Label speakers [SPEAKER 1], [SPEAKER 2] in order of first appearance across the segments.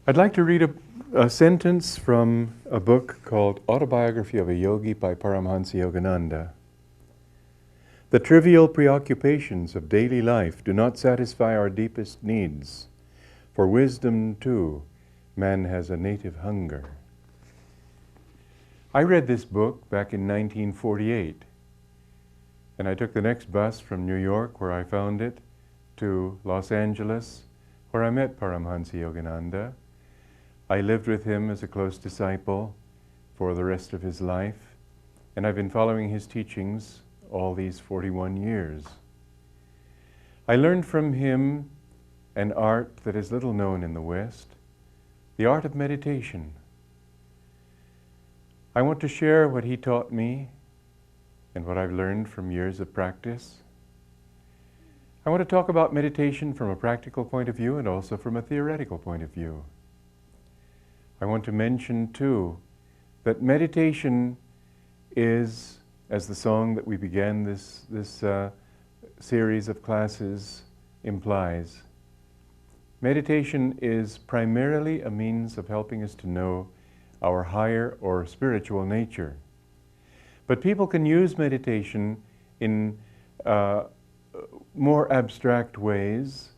[SPEAKER 1] I'd like to read a sentence from a book called Autobiography of a Yogi by Paramhansa Yogananda. The trivial preoccupations of daily life do not satisfy our deepest needs. For wisdom, too, man has a native hunger. I read this book back in 1948, and I took the next bus from New York, where I found it, to Los Angeles, where I met Paramhansa Yogananda. I lived with him as a close disciple for the rest of his life, and I've been following his teachings all these 41 years. I learned from him an art that is little known in the West, the art of meditation. I want to share what he taught me and what I've learned from years of practice. I want to talk about meditation from a practical point of view and also from a theoretical point of view. I want to mention, too, that meditation is, as the song that we began this series of classes implies, meditation is primarily a means of helping us to know our higher or spiritual nature. But people can use meditation in more abstract ways.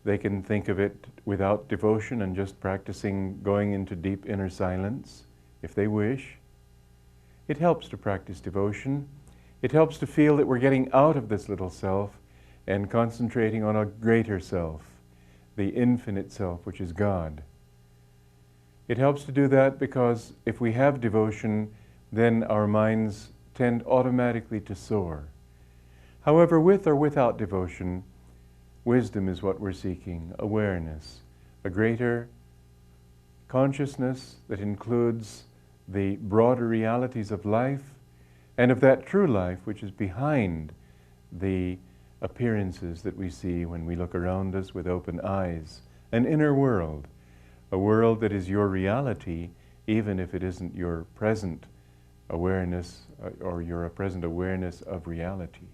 [SPEAKER 1] They can think of it without devotion and just practicing going into deep inner silence, if they wish. It helps to practice devotion. It helps to feel that we're getting out of this little self and concentrating on a greater self, the infinite self, which is God. It helps to do that because if we have devotion, then our minds tend automatically to soar. However, with or without devotion, wisdom is what we're seeking, awareness, a greater consciousness that includes the broader realities of life and of that true life which is behind the appearances that we see when we look around us with open eyes, an inner world, a world that is your reality even if it isn't your present awareness or your present awareness of reality.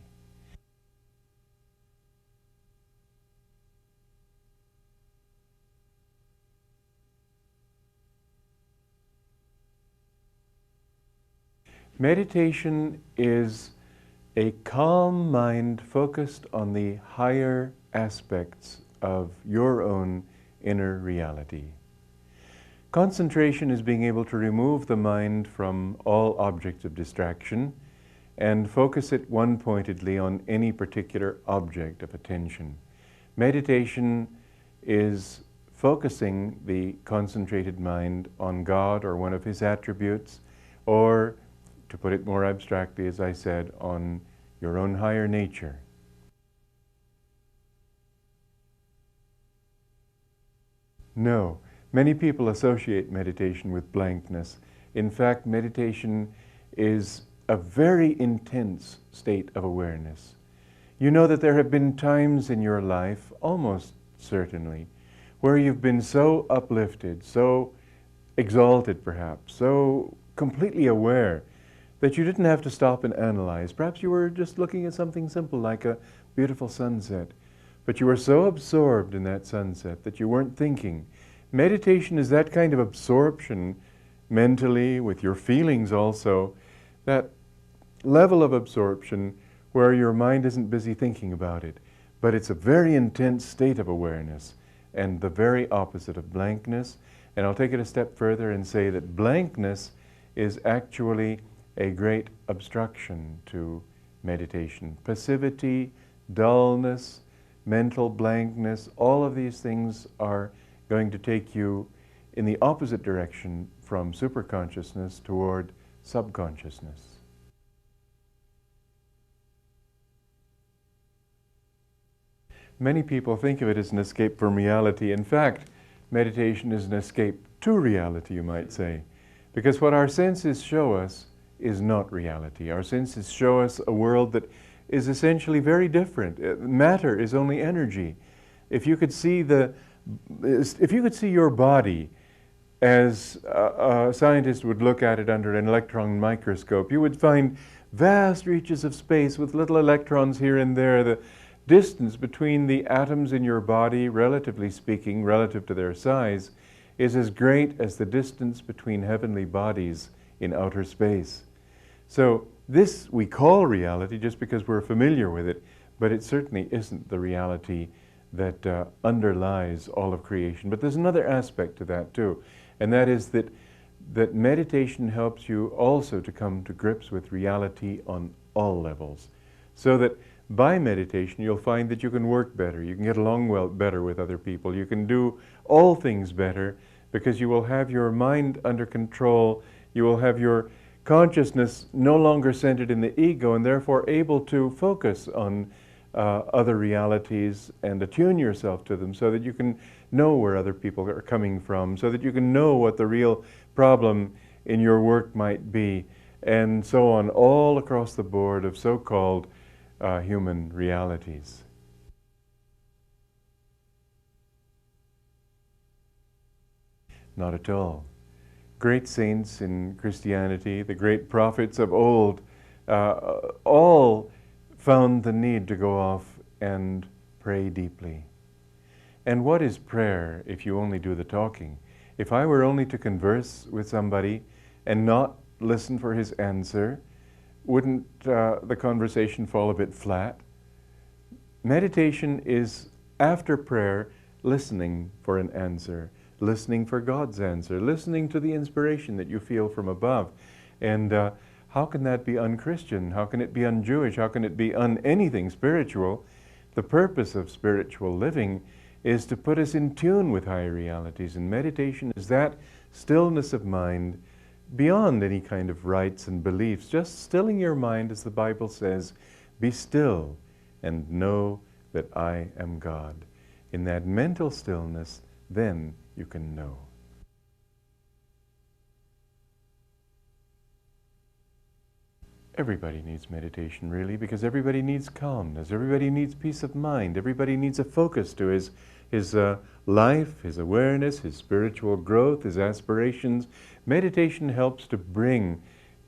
[SPEAKER 1] Meditation is a calm mind focused on the higher aspects of your own inner reality. Concentration is being able to remove the mind from all objects of distraction and focus it one-pointedly on any particular object of attention. Meditation is focusing the concentrated mind on God or one of His attributes, or to put it more abstractly, as I said, on your own higher nature. No, many people associate meditation with blankness. In fact, meditation is a very intense state of awareness. You know that there have been times in your life, almost certainly, where you've been so uplifted, so exalted perhaps, so completely aware that you didn't have to stop and analyze. Perhaps you were just looking at something simple like a beautiful sunset, but you were so absorbed in that sunset that you weren't thinking. Meditation is that kind of absorption mentally, with your feelings also, that level of absorption where your mind isn't busy thinking about it, but it's a very intense state of awareness and the very opposite of blankness. And I'll take it a step further and say that blankness is actually a great obstruction to meditation. Passivity, dullness, mental blankness, all of these things are going to take you in the opposite direction from superconsciousness toward subconsciousness. Many people think of it as an escape from reality. In fact, meditation is an escape to reality, you might say, because what our senses show us is not reality. Our senses show us a world that is essentially very different. Matter is only energy. If you could see your body as a scientist would look at it under an electron microscope, you would find vast reaches of space with little electrons here and there. The distance between the atoms in your body, relatively speaking, relative to their size, is as great as the distance between heavenly bodies in outer space. So this we call reality just because we're familiar with it, but it certainly isn't the reality that underlies all of creation. But there's another aspect to that too, and that is that meditation helps you also to come to grips with reality on all levels. So that by meditation you'll find that you can work better, you can get along better with other people, you can do all things better because you will have your mind under control, you will have your consciousness no longer centered in the ego and therefore able to focus on other realities and attune yourself to them so that you can know where other people are coming from, so that you can know what the real problem in your work might be, and so on, all across the board of so-called human realities. Not at all. Great saints in Christianity, the great prophets of old, all found the need to go off and pray deeply. And what is prayer if you only do the talking? If I were only to converse with somebody and not listen for his answer, wouldn't the conversation fall a bit flat? Meditation is, after prayer, listening for an answer, listening for God's answer, listening to the inspiration that you feel from above. And how can that be un-Christian? How can it be un-Jewish? How can it be un-anything spiritual? The purpose of spiritual living is to put us in tune with higher realities, and meditation is that stillness of mind beyond any kind of rites and beliefs, just stilling your mind, as the Bible says, be still and know that I am God. In that mental stillness, then you can know. Everybody needs meditation, really, because everybody needs calmness, everybody needs peace of mind, everybody needs a focus to his life, his awareness, his spiritual growth, his aspirations. Meditation helps to bring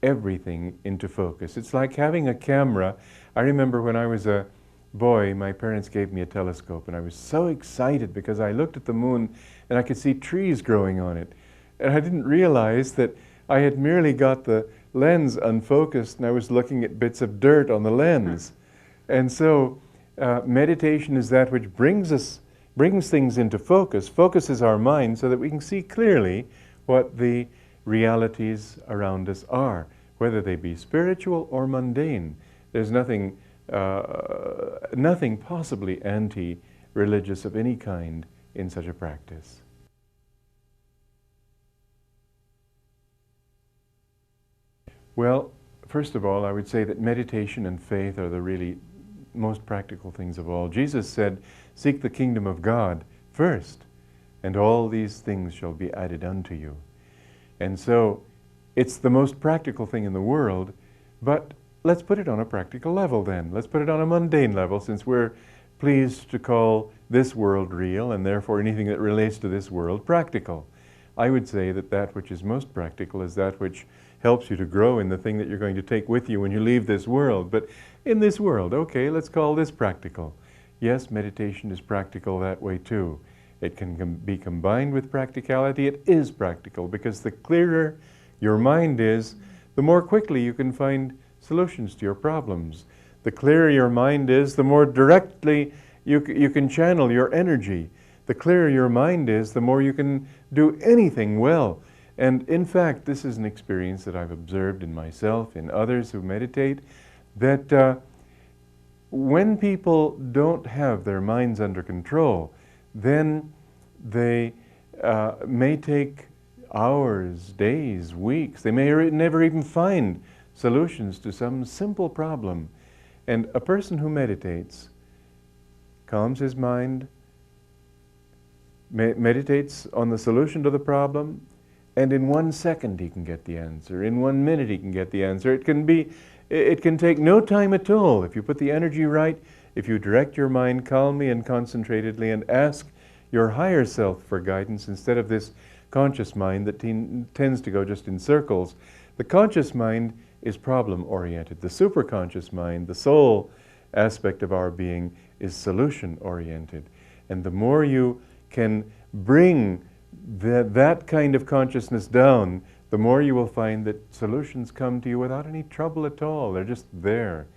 [SPEAKER 1] everything into focus. It's like having a camera. I remember when I was a boy, my parents gave me a telescope, and I was so excited because I looked at the moon and I could see trees growing on it. And I didn't realize that I had merely got the lens unfocused and I was looking at bits of dirt on the lens. And so meditation is that which brings things into focus, focuses our mind so that we can see clearly what the realities around us are, whether they be spiritual or mundane. There's nothing possibly anti-religious of any kind in such a practice. Well, first of all, I would say that meditation and faith are the really most practical things of all. Jesus said, "Seek the kingdom of God first, and all these things shall be added unto you." And so, it's the most practical thing in the world, but let's put it on a practical level then. Let's put it on a mundane level, since we're pleased to call this world real, and therefore anything that relates to this world practical. I would say that that which is most practical is that which helps you to grow in the thing that you're going to take with you when you leave this world. But in this world, okay, let's call this practical. Yes, meditation is practical that way too. It can be combined with practicality. It is practical because the clearer your mind is, the more quickly you can find solutions to your problems. The clearer your mind is, the more directly you can channel your energy. The clearer your mind is, the more you can do anything well. And in fact, this is an experience that I've observed in myself, in others who meditate, that when people don't have their minds under control, then they may take hours, days, weeks. They may never even find solutions to some simple problem. And a person who meditates calms his mind, meditates on the solution to the problem, and in 1 second he can get the answer. In 1 minute he can get the answer. It can take no time at all if you put the energy right, if you direct your mind calmly and concentratedly and ask your higher self for guidance instead of this conscious mind that tends to go just in circles. The conscious mind is problem-oriented. The superconscious mind, the soul aspect of our being, is solution-oriented. And the more you can bring that kind of consciousness down, the more you will find that solutions come to you without any trouble at all. They're just there.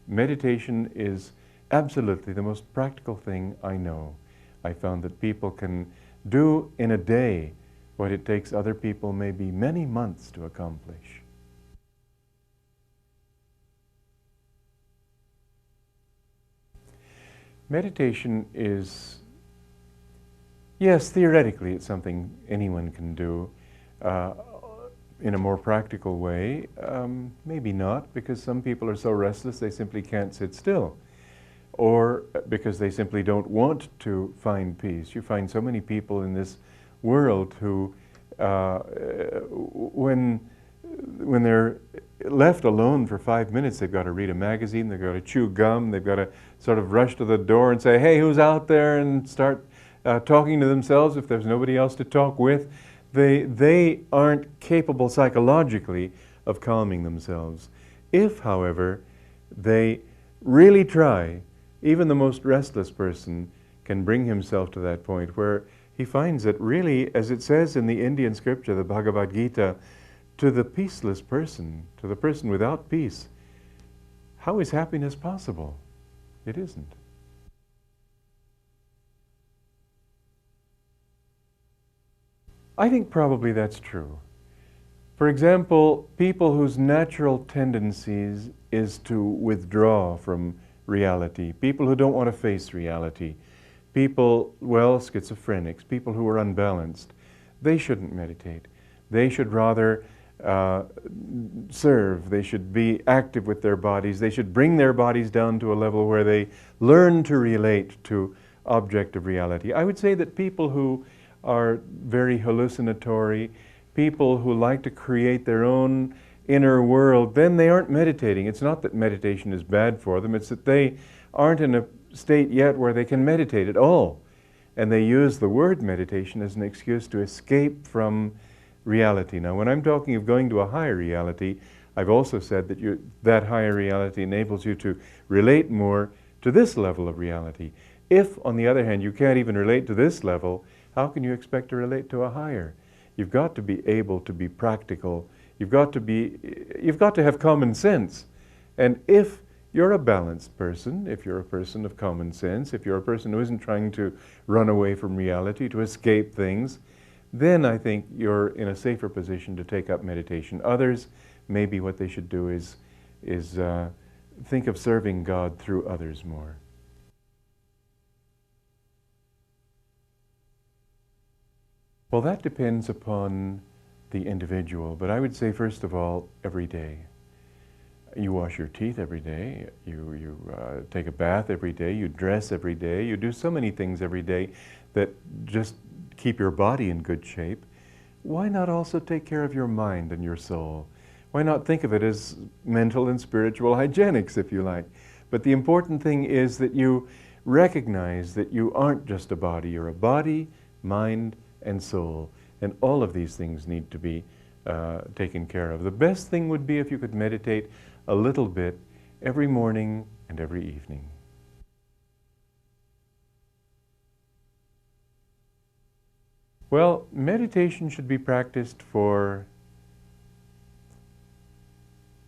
[SPEAKER 1] Meditation is absolutely the most practical thing I know. I found that people can do in a day what it takes other people maybe many months to accomplish. Meditation is, yes, theoretically it's something anyone can do. In a more practical way, maybe not, because some people are so restless they simply can't sit still, or because they simply don't want to find peace. You find so many people in this world who, when they're left alone for 5 minutes, they've got to read a magazine, they've got to chew gum, they've got to sort of rush to the door and say, "Hey, who's out there?" and start talking to themselves if there's nobody else to talk with. They aren't capable psychologically of calming themselves. If, however, they really try, even the most restless person can bring himself to that point where he finds that really, as it says in the Indian scripture, the Bhagavad Gita, to the peaceless person, to the person without peace, how is happiness possible? It isn't. I think probably that's true. For example, people whose natural tendencies is to withdraw from reality, people who don't want to face reality, people, well, schizophrenics, people who are unbalanced, they shouldn't meditate. They should rather serve, they should be active with their bodies, they should bring their bodies down to a level where they learn to relate to objective reality. I would say that people who are very hallucinatory, people who like to create their own inner world, then they aren't meditating. It's not that meditation is bad for them, it's that they aren't in a state yet where they can meditate at all. And they use the word meditation as an excuse to escape from reality. Now, when I'm talking of going to a higher reality, I've also said that that higher reality enables you to relate more to this level of reality. If, on the other hand, you can't even relate to this level, how can you expect to relate to a higher? You've got to be able to be practical. You've got to have common sense. And if you're a balanced person, if you're a person of common sense, if you're a person who isn't trying to run away from reality, to escape things, then I think you're in a safer position to take up meditation. Others, maybe what they should do is think of serving God through others more. Well, that depends upon the individual, but I would say, first of all, every day. You wash your teeth every day, you take a bath every day, you dress every day, you do so many things every day that just keep your body in good shape. Why not also take care of your mind and your soul? Why not think of it as mental and spiritual hygienics, if you like? But the important thing is that you recognize that you aren't just a body. You're a body, mind, and soul. And all of these things need to be taken care of. The best thing would be if you could meditate a little bit every morning and every evening. Well, meditation should be practiced for,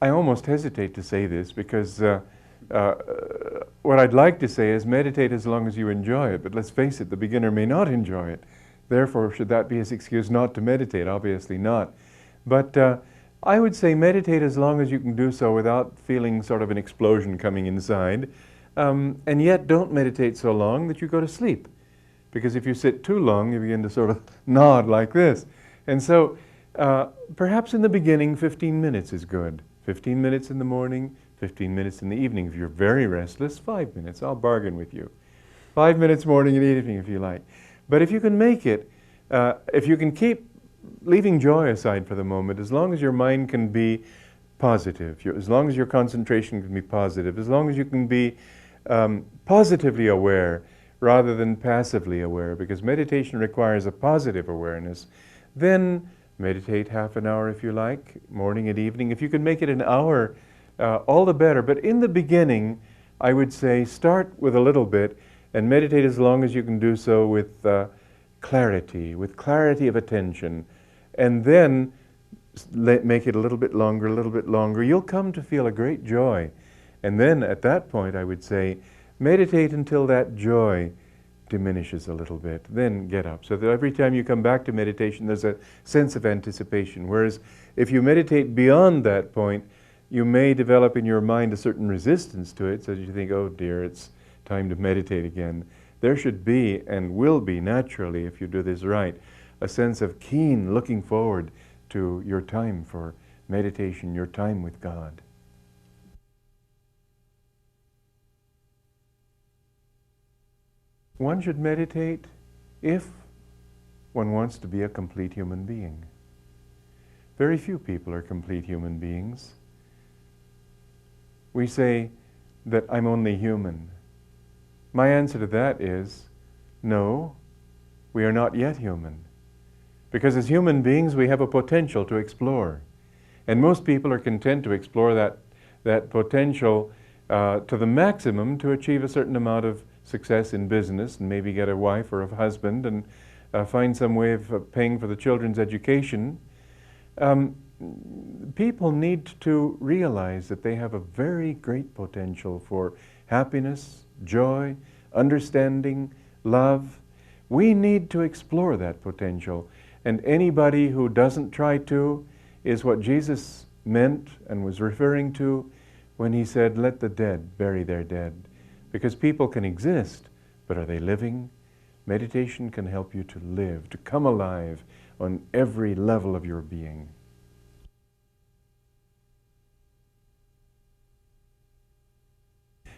[SPEAKER 1] I almost hesitate to say this because what I'd like to say is meditate as long as you enjoy it, but let's face it, the beginner may not enjoy it. Therefore, should that be his excuse not to meditate? Obviously not. But I would say meditate as long as you can do so without feeling sort of an explosion coming inside, and yet don't meditate so long that you go to sleep. Because if you sit too long, you begin to sort of nod like this. And so perhaps in the beginning, 15 minutes is good. 15 minutes in the morning, 15 minutes in the evening. If you're very restless, 5 minutes. I'll bargain with you. 5 minutes morning and evening if you like. But if you can make it, if you can keep leaving joy aside for the moment, as long as your mind can be positive, as long as your concentration can be positive, as long as you can be positively aware rather than passively aware, because meditation requires a positive awareness, then meditate half an hour if you like, morning and evening. If you can make it an hour, all the better. But in the beginning, I would say start with a little bit and meditate as long as you can do so with clarity, with clarity of attention, and then make it a little bit longer, you'll come to feel a great joy. And then at that point, I would say, meditate until that joy diminishes a little bit, then get up. So that every time you come back to meditation, there's a sense of anticipation. Whereas if you meditate beyond that point, you may develop in your mind a certain resistance to it, so that you think, oh dear, it's time to meditate again. There should be, and will be naturally, if you do this right, a sense of keen looking forward to your time for meditation, your time with God. One should meditate if one wants to be a complete human being. Very few people are complete human beings. We say that I'm only human. My answer to that is, no, we are not yet human. Because as human beings, we have a potential to explore. And most people are content to explore that potential to the maximum to achieve a certain amount of success in business and maybe get a wife or a husband and find some way of paying for the children's education. People need to realize that they have a very great potential for happiness, joy, understanding, love. We need to explore that potential. And anybody who doesn't try to is what Jesus meant and was referring to when he said, let the dead bury their dead. Because people can exist, but are they living? Meditation can help you to live, to come alive on every level of your being.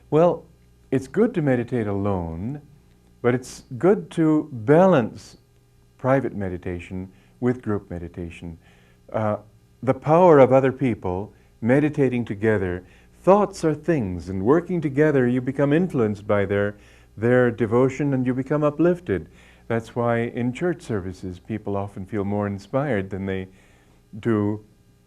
[SPEAKER 1] Well, it's good to meditate alone, but it's good to balance private meditation with group meditation. The power of other people meditating together, thoughts are things, and working together you become influenced by their devotion and you become uplifted. That's why in church services people often feel more inspired than they do,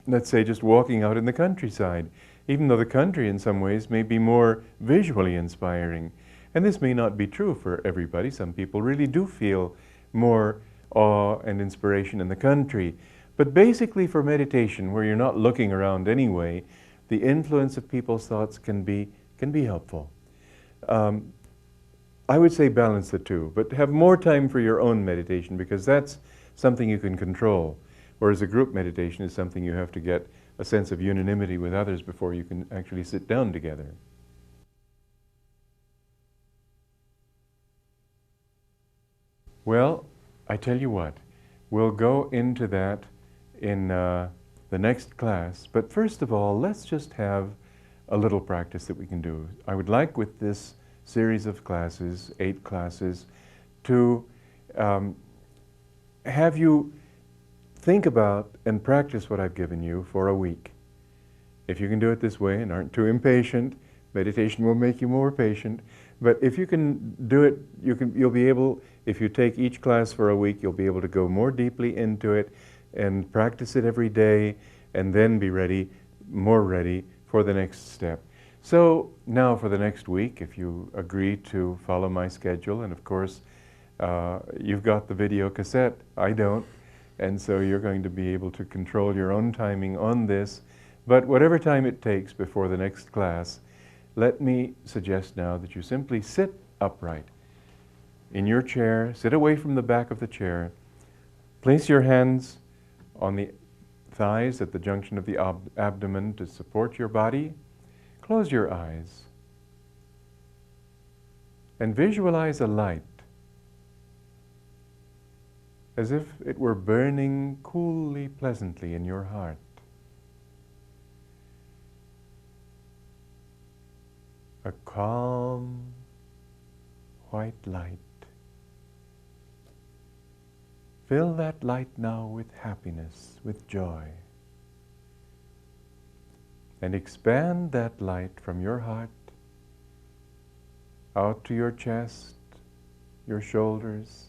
[SPEAKER 1] let's say, just walking out in the countryside, even though the country in some ways may be more visually inspiring. And this may not be true for everybody. Some people really do feel more awe and inspiration in the country. But basically for meditation, where you're not looking around anyway, the influence of people's thoughts can be helpful. I would say balance the two, but have more time for your own meditation, because that's something you can control, whereas a group meditation is something you have to get a sense of unanimity with others before you can actually sit down together. Well, I tell you what, we'll go into that in the next class, but first of all, let's just have a little practice that we can do. I would like, with this series of classes, 8 classes, to have you think about and practice what I've given you for a week. If you can do it this way and aren't too impatient, meditation will make you more patient. But if you can do it, you'll be able, if you take each class for a week, you'll be able to go more deeply into it and practice it every day, and then be ready, more ready for the next step. So now for the next week, if you agree to follow my schedule, and of course you've got the video cassette, I don't, and so you're going to be able to control your own timing on this. But whatever time it takes before the next class, let me suggest now that you simply sit upright in your chair, sit away from the back of the chair, place your hands on the thighs at the junction of the abdomen to support your body. Close your eyes and visualize a light as if it were burning coolly, pleasantly in your heart. A calm, white light. Fill that light now with happiness, with joy. And expand that light from your heart out to your chest, your shoulders,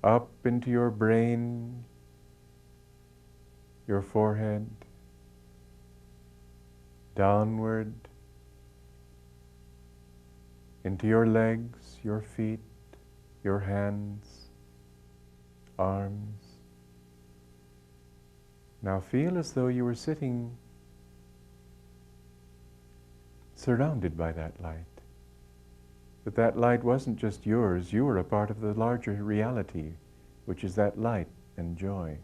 [SPEAKER 1] up into your brain, your forehead, downward into your legs, your feet, your hands, arms. Now feel as though you were sitting surrounded by that light. But that light wasn't just yours, you were a part of the larger reality, which is that light and joy.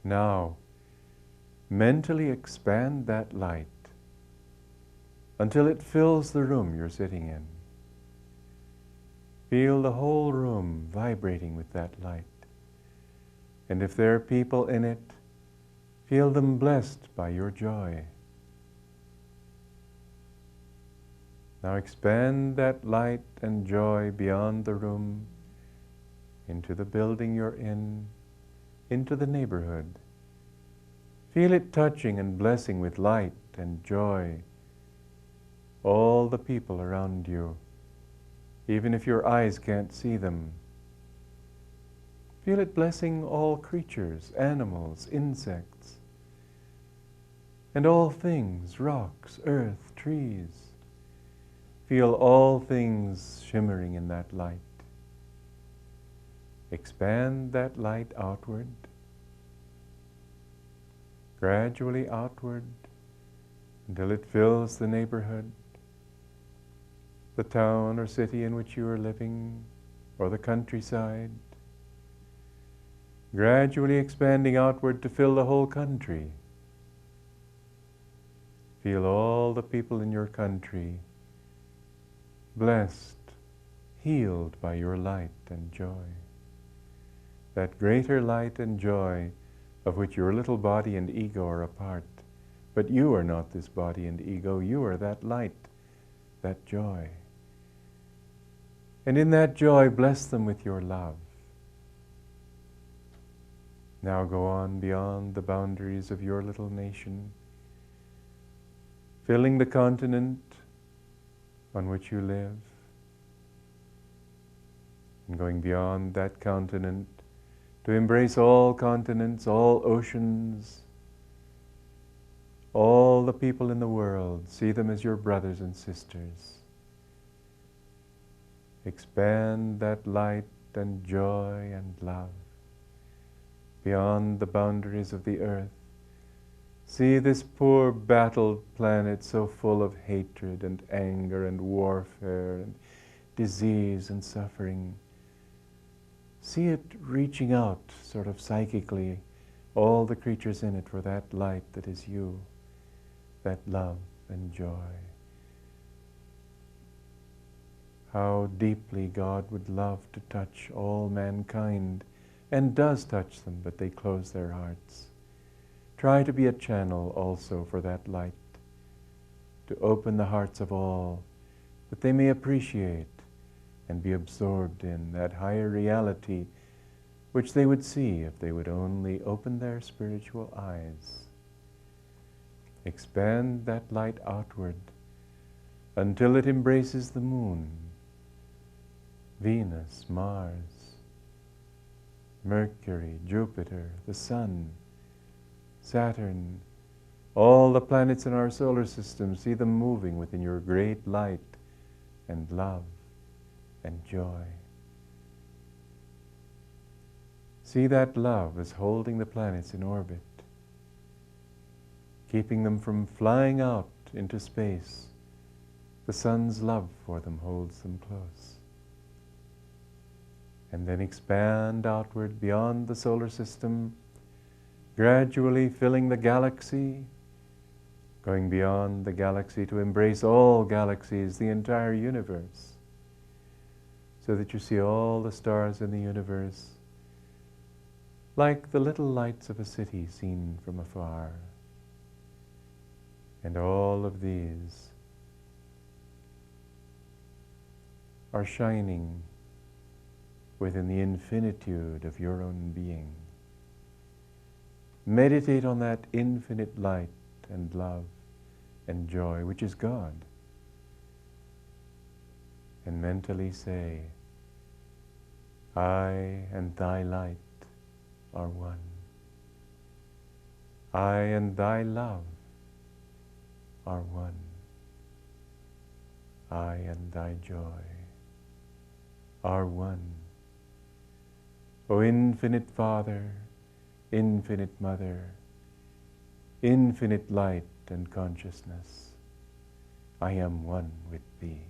[SPEAKER 1] Now, mentally expand that light until it fills the room you're sitting in. Feel the whole room vibrating with that light. And if there are people in it, feel them blessed by your joy. Now expand that light and joy beyond the room, into the building you're in, into the neighborhood. Feel it touching and blessing with light and joy all the people around you, even if your eyes can't see them. Feel it blessing all creatures, animals, insects, and all things, rocks, earth, trees. Feel all things shimmering in that light. Expand that light outward, gradually outward, until it fills the neighborhood, the town or city in which you are living, or the countryside. Gradually expanding outward to fill the whole country. Feel all the people in your country blessed, healed by your light and joy. That greater light and joy of which your little body and ego are a part. But you are not this body and ego, you are that light, that joy. And in that joy, bless them with your love. Now go on beyond the boundaries of your little nation, filling the continent on which you live, and going beyond that continent to embrace all continents, all oceans, all the people in the world. See them as your brothers and sisters. Expand that light and joy and love beyond the boundaries of the earth. See this poor battled planet so full of hatred and anger and warfare and disease and suffering. See it reaching out sort of psychically, all the creatures in it, for that light that is you, that love and joy. How deeply God would love to touch all mankind, and does touch them, but they close their hearts. Try to be a channel also for that light, to open the hearts of all, that they may appreciate and be absorbed in that higher reality which they would see if they would only open their spiritual eyes. Expand that light outward until it embraces the moon, Venus, Mars, Mercury, Jupiter, the Sun, Saturn, all the planets in our solar system. See them moving within your great light and love and joy. See that love as holding the planets in orbit, keeping them from flying out into space. The sun's love for them holds them close. And then expand outward beyond the solar system, gradually filling the galaxy, going beyond the galaxy to embrace all galaxies, the entire universe, so that you see all the stars in the universe like the little lights of a city seen from afar. And all of these are shining within the infinitude of your own being. Meditate on that infinite light and love and joy, which is God. And mentally say, I and thy light are one. I and thy love are one. I and thy joy are one. O infinite Father, infinite Mother, infinite light and consciousness, I am one with thee.